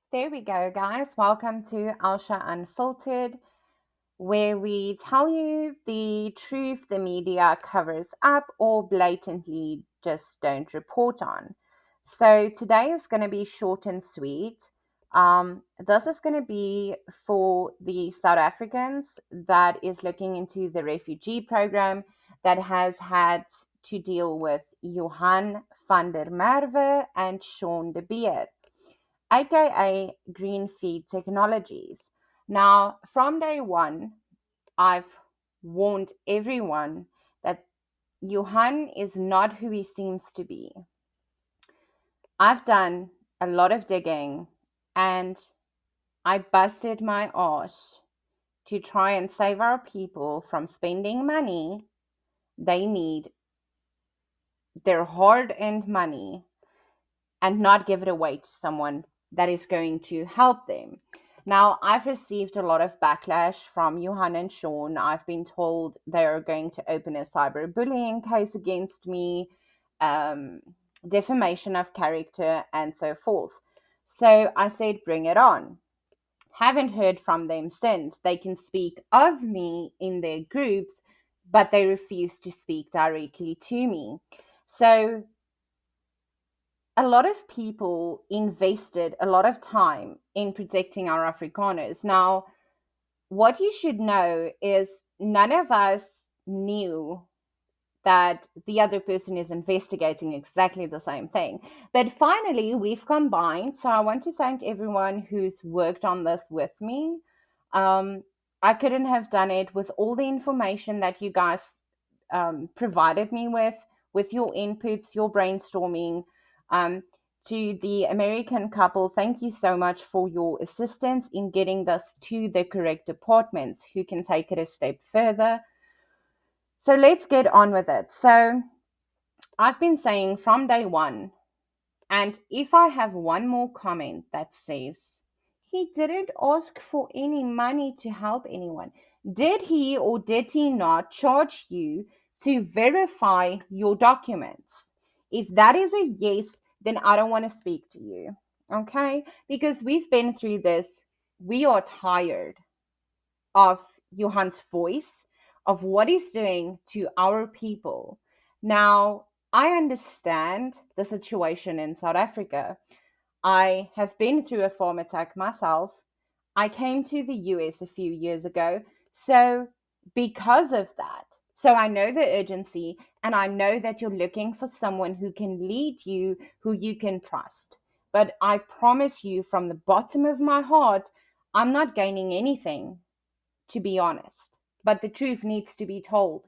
There we go, guys. Welcome to Alsha Unfiltered, where we tell you the truth the media covers up or blatantly just don't report on. So today is going to be short and sweet. This is going to be for the South Africans that is looking into the refugee program that has had to deal with Johan Fander Merwe and Sean de Beer, aka Greenfeed Technologies. Now, from day one, I've warned everyone that Johan is not who he seems to be. I've done a lot of digging and I busted my ass to try and save our people from spending money they need, their hard earned money, and not give it away to someone that is going to help them. Now, I've received a lot of backlash from Johan and Sean. I've been told they are going to open a cyberbullying case against me, um, defamation of character, and so forth. So I said, bring it on. Haven't heard from them since. They can speak of me in their groups, but they refuse to speak directly to me. So a lot of people invested a lot of time in protecting our Afrikaners. Now, what you should know is none of us knew that the other person is investigating exactly the same thing. But finally, we've combined. So I want to thank everyone who's worked on this with me. Um, I couldn't have done it with all the information that you guys provided me with your inputs, your brainstorming. Um, to the American couple, thank you so much for your assistance in getting this to the correct departments who can take it a step further. So let's get on with it. So I've been saying from day one, and if I have one more comment that says, he didn't ask for any money to help anyone, did he or did he not charge you to verify your documents? If that is a yes, then I don't want to speak to you. Okay? Because we've been through this. We are tired of Johan's voice, of what he's doing to our people. Now, I understand the situation in South Africa. I have been through a farm attack myself. I came to the US a few years ago. So, because of that, so I know the urgency and I know that you're looking for someone who can lead you, who you can trust. But I promise you from the bottom of my heart, I'm not gaining anything, to be honest. But the truth needs to be told.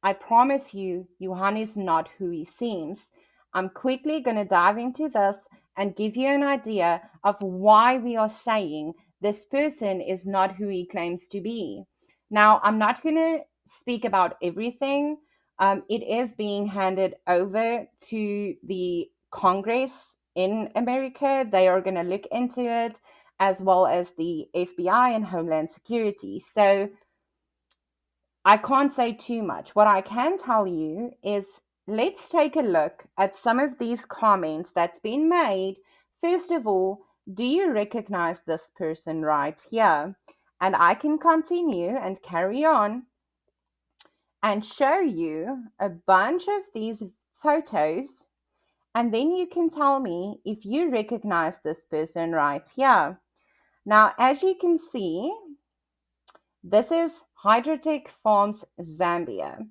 I promise you, Johan is not who he seems. I'm quickly going to dive into this and give you an idea of why we are saying this person is not who he claims to be. Now, I'm not going to speak about everything. It is being handed over to the Congress in America. They are going to look into it, as well as the FBI and Homeland Security. So, I can't say too much. What I can tell you is let's take a look at some of these comments that's been made. First of all, do you recognize this person right here? And I can continue and carry on and show you a bunch of these photos. And then you can tell me if you recognize this person right here. Now, as you can see, this is HydroTech Farms Zambia.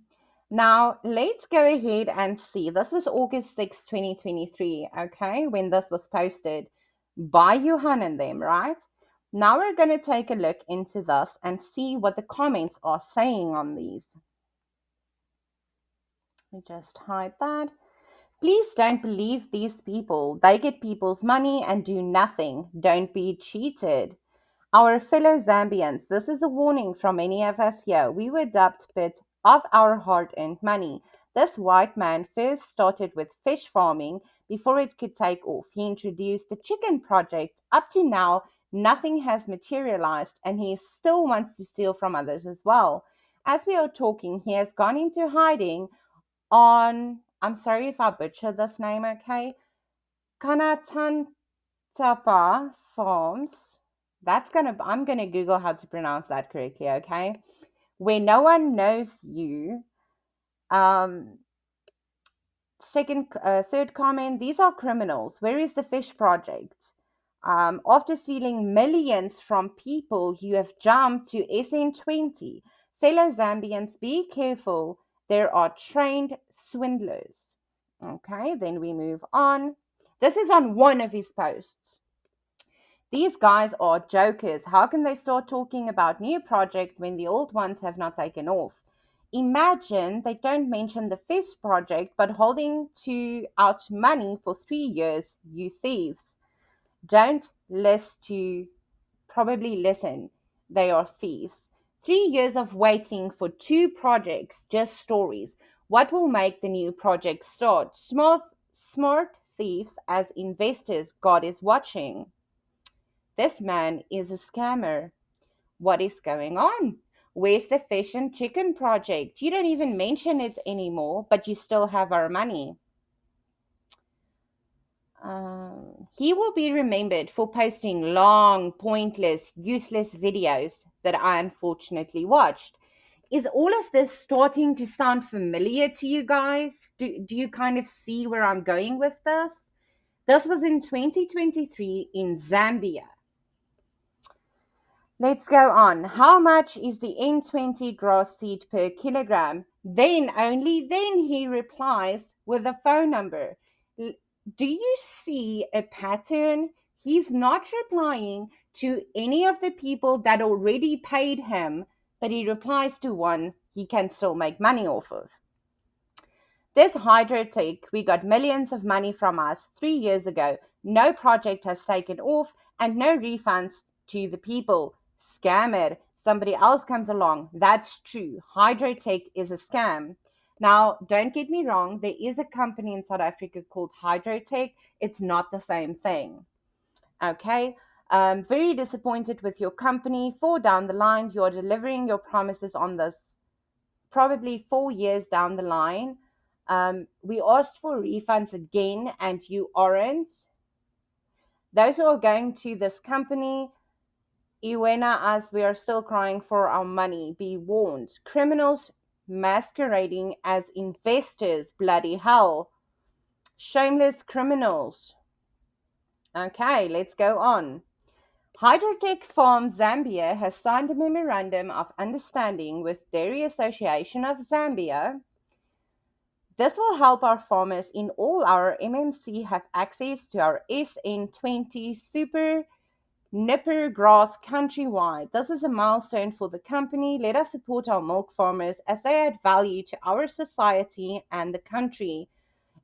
Now, let's go ahead and see. This was August 6th, 2023, okay, when this was posted by Johan and them, right? Now we're going to take a look into this and see what the comments are saying on these. Let me just hide that. Please don't believe these people. They get people's money and do nothing. Don't be cheated. Our fellow Zambians, this is a warning from many of us here. We were dubbed bit of our hard-earned money. This white man first started with fish farming before it could take off. He introduced the chicken project. Up to now, nothing has materialized, and he still wants to steal from others as well. As we are talking, he has gone into hiding on, I'm sorry if I butcher this name, okay? Kanatantapa farms. I'm gonna Google how to pronounce that correctly, okay? Where no one knows you. Um, third comment, these are criminals. Where is the fish project? After stealing millions from people, you have jumped to SN20. Fellow Zambians, be careful. There are trained swindlers. Okay, then we move on. This is on one of his posts. These guys are jokers. How can they start talking about new projects when the old ones have not taken off? Imagine they don't mention the fish project, but holding to out money for 3 years, you thieves. Don't listen to, probably listen. They are thieves. 3 years of waiting for two projects, just stories. What will make the new project start? Smart thieves as investors, God is watching. This man is a scammer. What is going on? Where's the fish and chicken project? You don't even mention it anymore, but you still have our money. He will be remembered for posting long, pointless, useless videos that I unfortunately watched. Is all of this starting to sound familiar to you guys? Do you kind of see where I'm going with this? This was in 2023 in Zambia. Let's go on. How much is the N20 grass seed per kilogram? Then, only then, he replies with a phone number. Do you see a pattern? He's not replying to any of the people that already paid him, but he replies to one he can still make money off of. This HydroTech, we got millions of money from us 3 years ago. No project has taken off and no refunds to the people. Scammer. Somebody else comes along. That's true. HydroTech is a scam. Now, don't get me wrong. There is a company in South Africa called HydroTech. It's not the same thing. Okay. Very disappointed with your company. 4 down the line, you're delivering your promises on this probably 4 years down the line. We asked for refunds again, and you aren't. Those who are going to this company, Iwena, as we are still crying for our money, be warned. Criminals masquerading as investors, bloody hell. Shameless criminals. Okay, let's go on. HydroTech Farm Zambia has signed a memorandum of understanding with Dairy Association of Zambia. This will help our farmers in all our MMC have access to our SN20 Super Nipper grass countrywide. This is a milestone for the company. Let us support our milk farmers as they add value to our society and the country.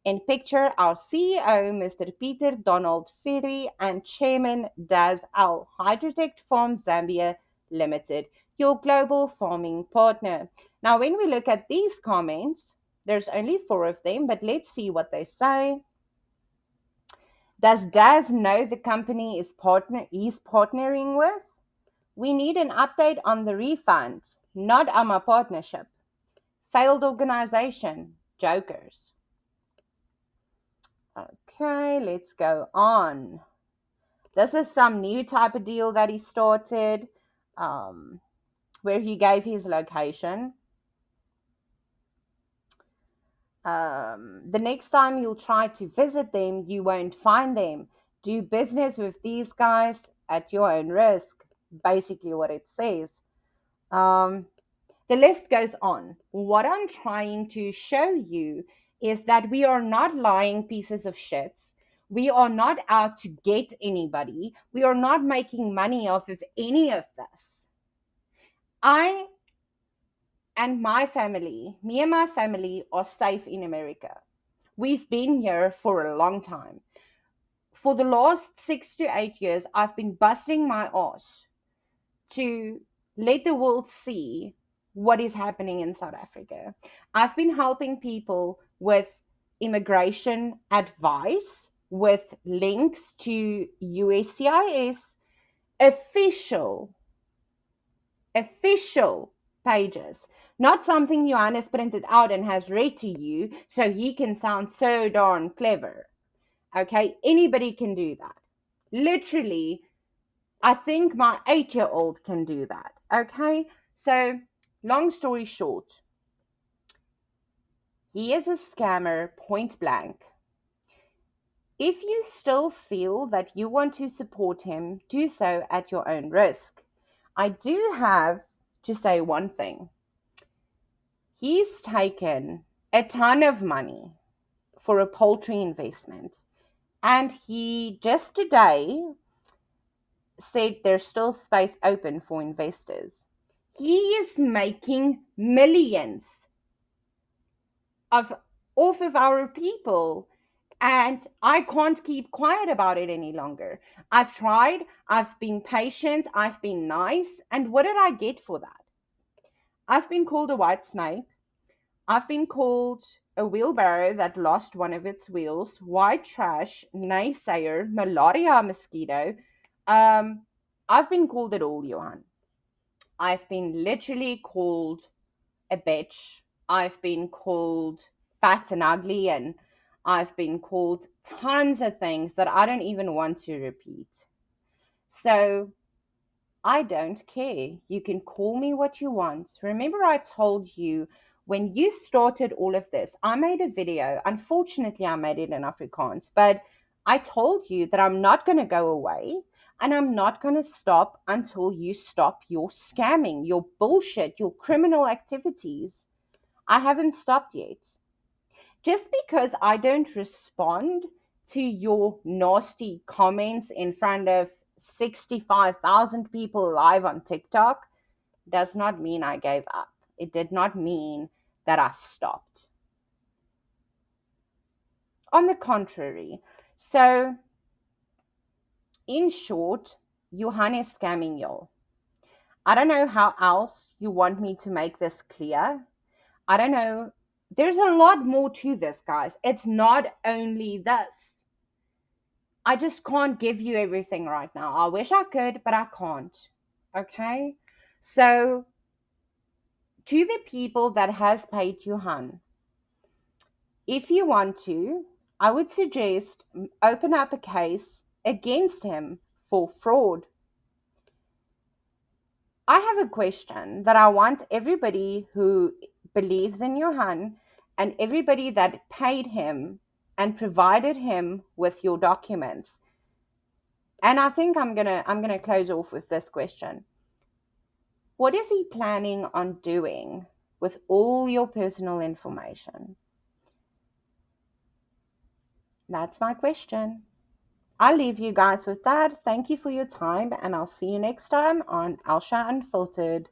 In picture, our CEO, Mr. Peter Donald Ferry, and Chairman Daz Al, HydroTech Farm Zambia Limited, your global farming partner. Now, when we look at these comments, there's only 4 of them, but let's see what they say. Does Daz know the company he's partnering with? We need an update on the refund, not on our partnership. Failed organization, jokers. Okay, let's go on. This is some new type of deal that he started, where he gave his location. The next time you'll try to visit them, you won't find them. Do business with these guys at your own risk. Basically, what it says. Um, the list goes on. What I'm trying to show you is that we are not lying pieces of shit. We are not out to get anybody. We are not making money off of any of this. I and my family, me and my family, are safe in America. We've been here for a long time. For the last 6 to 8 years, I've been busting my ass to let the world see what is happening in South Africa. I've been helping people with immigration advice, with links to USCIS official pages. Not something Johannes printed out and has read to you so he can sound so darn clever. Okay, anybody can do that. Literally, I think my 8-year-old can do that. Okay. So, long story short, he is a scammer, point blank. If you still feel that you want to support him, do so at your own risk. I do have to say one thing. He's taken a ton of money for a poultry investment, and he just today said there's still space open for investors. He is making millions of off of our people, and I can't keep quiet about it any longer. I've tried, I've been patient, I've been nice, and what did I get for that? I've been called a white snake. I've been called a wheelbarrow that lost one of its wheels, white trash, naysayer, malaria mosquito. Um, I've been called it all, Johan. I've been literally called a bitch. I've been called fat and ugly, and I've been called tons of things that I don't even want to repeat. So I don't care. You can call me what you want. Remember, I told you when you started all of this, I made a video. Unfortunately, I made it in Afrikaans, but I told you that I'm not going to go away and I'm not going to stop until you stop your scamming, your bullshit, your criminal activities. I haven't stopped yet. Just because I don't respond to your nasty comments in front of 65,000 people live on TikTok does not mean I gave up. It did not mean that I stopped. On the contrary. So, in short, Johan is scamming y'all. I don't know how else you want me to make this clear. I don't know. There's a lot more to this, guys. It's not only this. I just can't give you everything right now. I wish I could, but I can't. Okay? So, to the people that has paid Johan, if you want to, I would suggest open up a case against him for fraud. I have a question that I want everybody who believes in Johan and everybody that paid him and provided him with your documents. And I think I'm gonna close off with this question. What is he planning on doing with all your personal information? That's my question. I'll leave you guys with that. Thank you for your time, and I'll see you next time on Alsha Unfiltered.